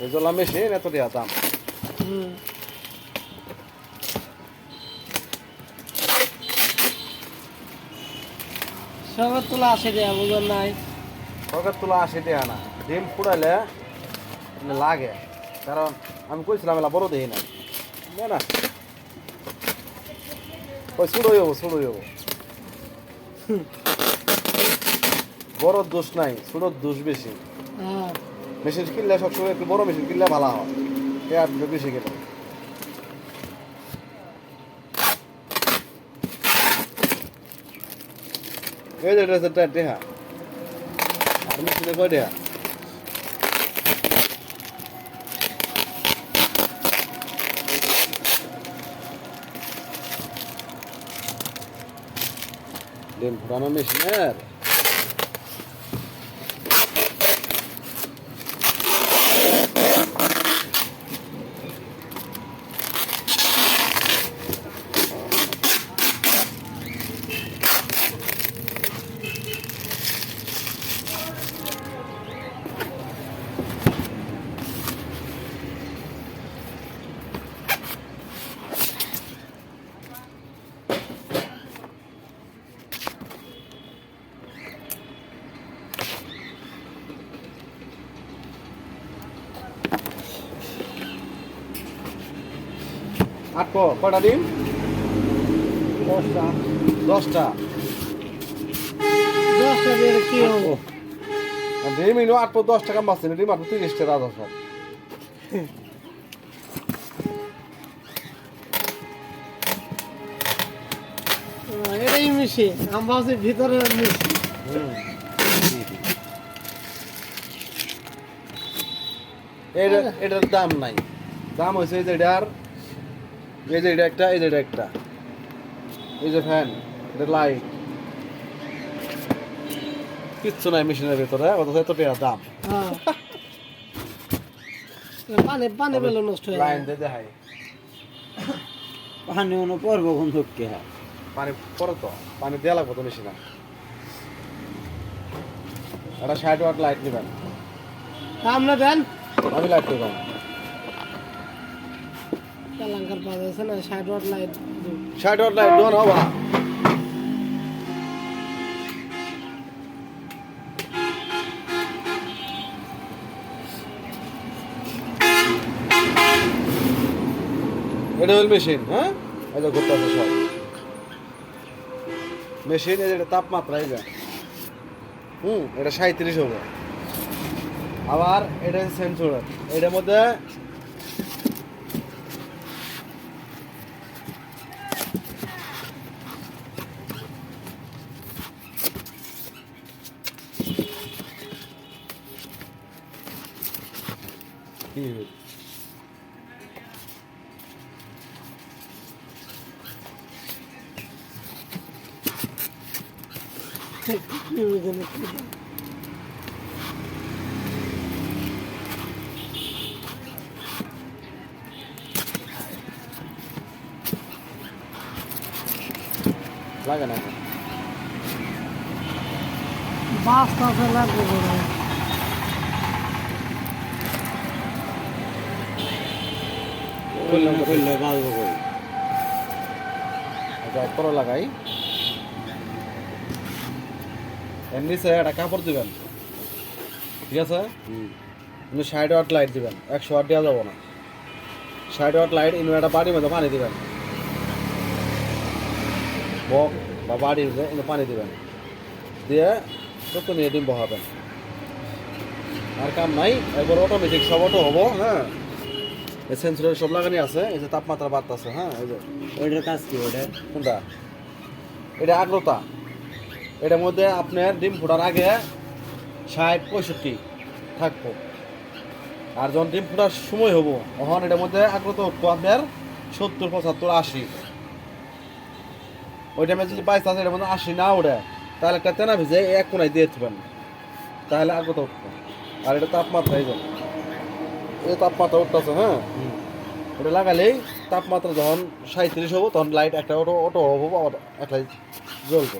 এই জলা মেশিন এত টাকা দাম। সবার তোলা 80 টাকা বুঝুন নাই। সরকার তোলা 80 টাকা না, ডিম ফুটাইলে লাগে, কারণ আমি কইছিলাম এলা বড় দেই না না ওই ছোটই হবো বড় দোষ নাই, ছোট দোষ বেশি। মেশিন কিনলে সবসময় একটু বড় মেশিন কিনলে ভালো হয়, পেঁয়াজ বেশি গেলে। এই যে ড্রেসের টেহা আর মেশিনে কয় টেহা? ডিম ফুটানো মেশিনের কয়টা ডিম? 10টা। 10টা। 10টা দিয়ে কি হবে? ডিম ইনো 8-10 টাকা মাছ ডিম 30 টাকা দাম। এটাই মেশিন, আমরা হচ্ছে ভিতরে মেশিন। এটার দাম নাই, দাম হয়েছে এই যে এটার, এই যে এটা একটা, এই যে এটা একটা, এই যে ফ্যান, এটা লাইট, কিচ্ছু নাই মেশিনের ভিতরে, অথচ এত টাকা দাম। পানি পেলে নষ্ট হয়ে লাইন দিয়ে দেখাই, পানি অন্য পর্ব কোন ধরকে হয় পানি পরে তো পানি দেওয়া লাগবে তো মেশিনে। একটা 60 ওয়াট লাইট নেবেন, আমরা দেন আমি লাইট দেবেন কালাঙ্কার পাওয়া যাচ্ছে না, 60 ওয়াট লাইট। 60 ওয়াট লাইট দেওয়া হবা। এটা হল মেশিন। হ্যাঁ, এই যে ঘুরতে আছে সব মেশিন। এই যে তাপমাত্রা, এই যে এটা 37 হবে। আবার এটা সেন্সর, এটার মধ্যে কি লাগে না? বাস টাসে লাগবে বলে। করলে বাজবো করি পরে লাগাই। এর নিচে একটা কাপড় দিবেন, ঠিক আছে? 60 ওয়াট লাইট দিবেন, 100 ওয়াট দেওয়া যাবো না। 60 ওয়াট লাইট ইনো একটা বাড়ির মধ্যে পানি দিবেন, বক বা বাড়ির মধ্যে পানি দিবেন, দিয়ে যত নিয়ে ডিম বহাবেন, আর কাম নাই। একবার অটোমেটিক সব অটো হবো। হ্যাঁ, এই সেন্সরের সব লাগানি আছে, এই যে তাপমাত্রা বাড়তেছে। হ্যাঁ, এই যে ওইটার কাজ কি ওটা কোনটা? এটা আর্দ্রতা। এটার মধ্যে আপনার ডিম ফোটার আগে 60-65 থাকবো, আর যখন ডিম ফোটার সময় হবো তখন এটার মধ্যে আর্দ্রতা উঠবো আপনার 70-75-80। ওই টাইমে যদি বাইশ আছে এটার মধ্যে 80 না ওঠে, তাহলে একটা তেনা ভিজে এক কোনায় দিয়ে দেবেন, তাহলে আর্দ্রতা উঠবো। আর এটা তাপমাত্রা, এই যে তাপমাত্রা উঠতেছে। হ্যাঁ, এটা লাগালেই তাপমাত্রা যখন 37 হবো তখন লাইট একটা অটো হবো, আবার এক লাইট জ্বলবো।